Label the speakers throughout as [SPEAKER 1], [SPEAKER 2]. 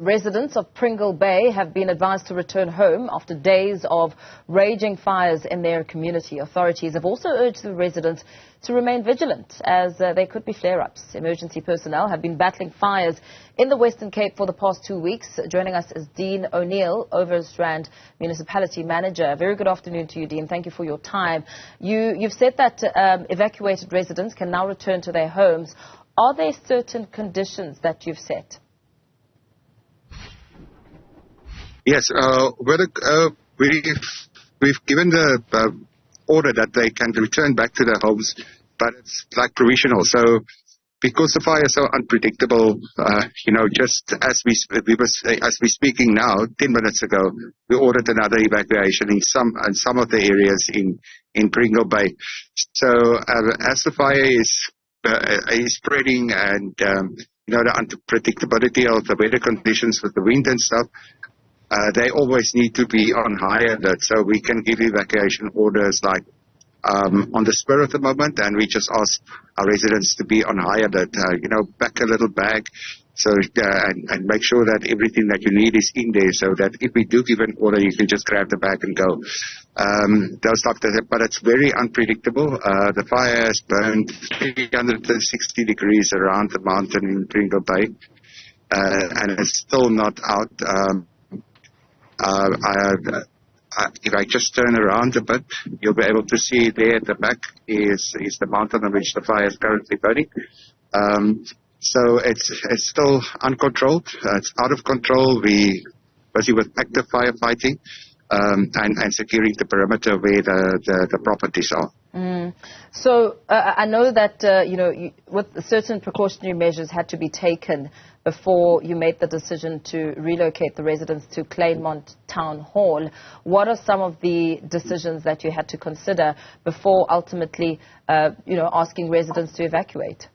[SPEAKER 1] Residents of Pringle Bay have been advised to return home after days of raging fires in their community. Authorities have also urged the residents to remain vigilant as there could be flare-ups. Emergency personnel have been battling fires in the Western Cape for the past 2 weeks. Joining us is Dean O'Neill, Overstrand Municipality Manager. Very good afternoon to you, Dean. Thank you for your time. You've said that evacuated residents can now return to their homes. Are there certain conditions that you've set?
[SPEAKER 2] Yes, we've given the order that they can return back to their homes, but it's like provisional. So because the fire is so unpredictable, just as we're speaking now, 10 minutes ago, we ordered another evacuation in some of the areas in Pringle Bay. So as the fire is spreading and the unpredictability of the weather conditions with the wind and stuff, they always need to be on high alert, so we can give evacuation orders like on the spur of the moment, and we just ask our residents to be on high alert. Pack a little bag, so and make sure that everything that you need is in there, so that if we do give an order, you can just grab the bag and go. Those type of, but it's very unpredictable. The fire has burned 360 degrees around the mountain in Pringle Bay, and it's still not out. If I just turn around a bit, you'll be able to see there at the back is the mountain on which the fire is currently burning. So it's still uncontrolled. It's out of control. We busy with active firefighting and securing the perimeter where the properties are.
[SPEAKER 1] So I know that with certain precautionary measures had to be taken before you made the decision to relocate the residents to Claremont Town Hall. What are some of the decisions that you had to consider before ultimately, asking residents to evacuate?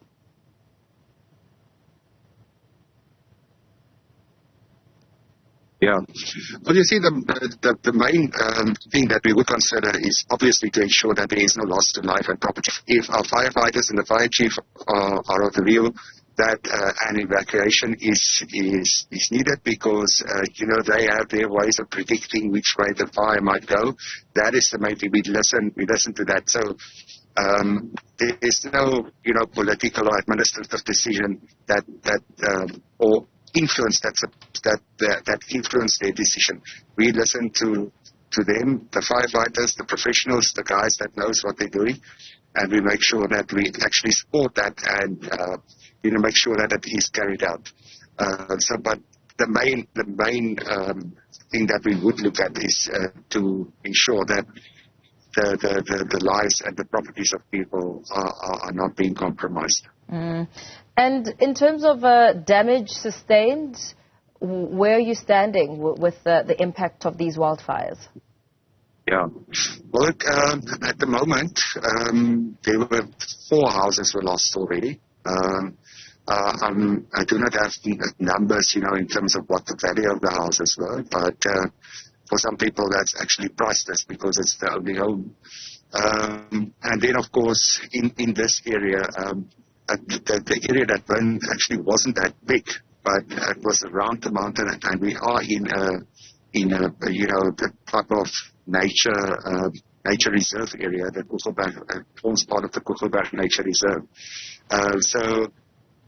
[SPEAKER 2] Yeah. Well, you see, the main thing that we would consider is obviously to ensure that there is no loss to life and property. If our firefighters and the fire chief are of the view that an evacuation is needed because, they have their ways of predicting which way the fire might go, that is the main thing. We listen to that. So there is no, political or administrative decision or influence that influence their decision. We listen to them, the firefighters, the professionals, the guys that knows what they're doing, and we make sure that we actually support that and make sure that it is carried out. But the main thing that we would look at is to ensure that the lives and the properties of people are not being compromised.
[SPEAKER 1] And in terms of damage sustained, where are you standing with the impact of these wildfires?
[SPEAKER 2] Yeah. Well, look, at the moment, there were 4 houses were lost already. I do not have the numbers, in terms of what the value of the houses were, but for some people that's actually priceless because it's the only home. And then, of course, in this area, the area that burned actually wasn't that big, but it was around the mountain, and we are in a the type of nature reserve area that forms part of the Kugelberg Nature Reserve.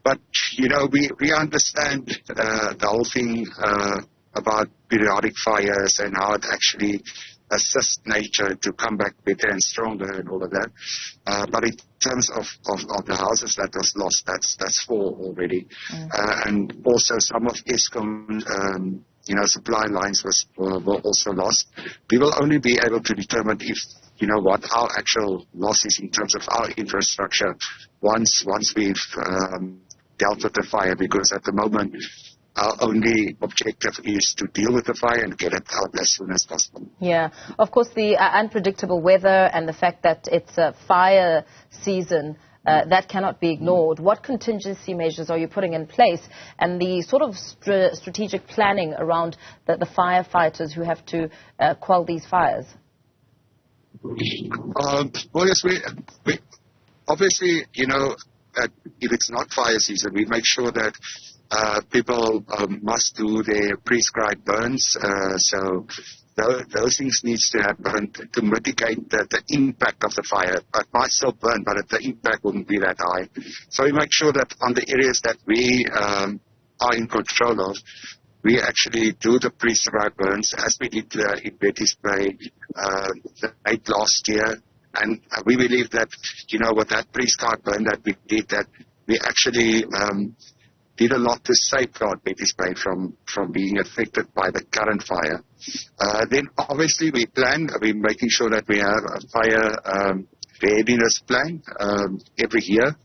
[SPEAKER 2] But we understand the whole thing about periodic fires and how it actually assist nature to come back better and stronger and all of that. But in terms of the houses that was lost, that's 4 already. And also some of Eskom, supply lines were also lost. We will only be able to determine if, what our actual loss is in terms of our infrastructure once we've dealt with the fire, because at the moment our only objective is to deal with the fire and get it out as soon as possible.
[SPEAKER 1] Yeah, of course, the unpredictable weather and the fact that it's a fire season, that cannot be ignored. What contingency measures are you putting in place, and the sort of strategic planning around the firefighters who have to quell these fires?
[SPEAKER 2] Well, yes, we obviously, if it's not fire season, we make sure that people must do their prescribed burns. So those things needs to happen to mitigate the impact of the fire. It might still burn, but the impact wouldn't be that high. So we make sure that on the areas that we are in control of, we actually do the prescribed burns as we did in Betty's Bay late last year. And we believe that, with that prescribed burn that we did, that we actually did a lot to safeguard Betty's Bay from being affected by the current fire. Then obviously we're making sure that we have a fire readiness plan every year.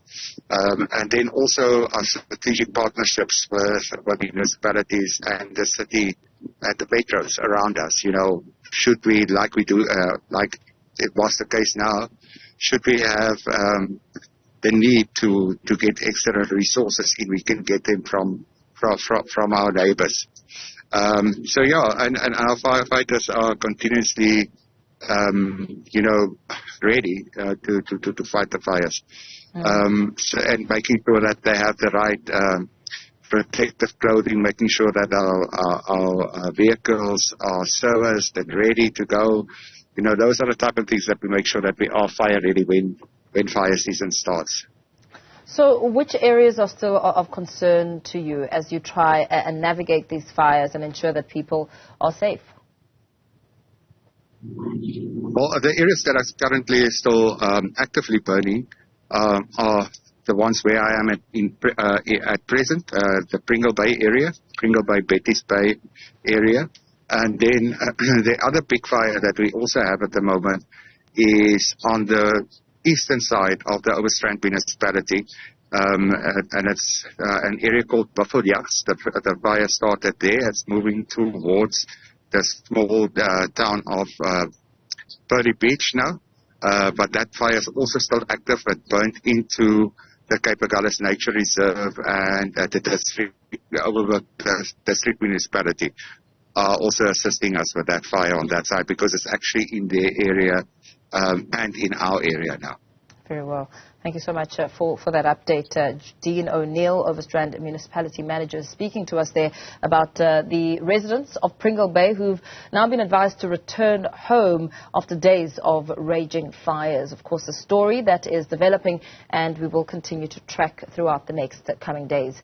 [SPEAKER 2] And then also our strategic partnerships with municipalities and the city and the metros around us. Should we, like we do, like it was the case now, should we have the need to get extra resources in, we can get them from our neighbors. And our firefighters are continuously, ready to fight the fires. And making sure that they have the right protective clothing, making sure that our vehicles are serviced and ready to go. Those are the type of things that we make sure that we are fire ready when fire season starts.
[SPEAKER 1] So which areas are still of concern to you as you try and navigate these fires and ensure that people are safe?
[SPEAKER 2] Well, the areas that are currently still actively burning are the ones where I am at present, the Pringle Bay area, Pringle Bay, Betty's Bay area. And then the other big fire that we also have at the moment is on the eastern side of the Overstrand Municipality, and it's an area called Buffelsjacht. The fire started there. It's moving towards the small town of Pearly Beach now, but that fire is also still active. It burned into the Cape Agulhas Nature Reserve, and the district municipality are also assisting us with that fire on that side, because it's actually in their area and in our area now.
[SPEAKER 1] Very well. Thank you so much for that update. Dean O'Neill, Overstrand Municipality Manager, speaking to us there about the residents of Pringle Bay who've now been advised to return home after days of raging fires. Of course, a story that is developing, and we will continue to track throughout the next coming days.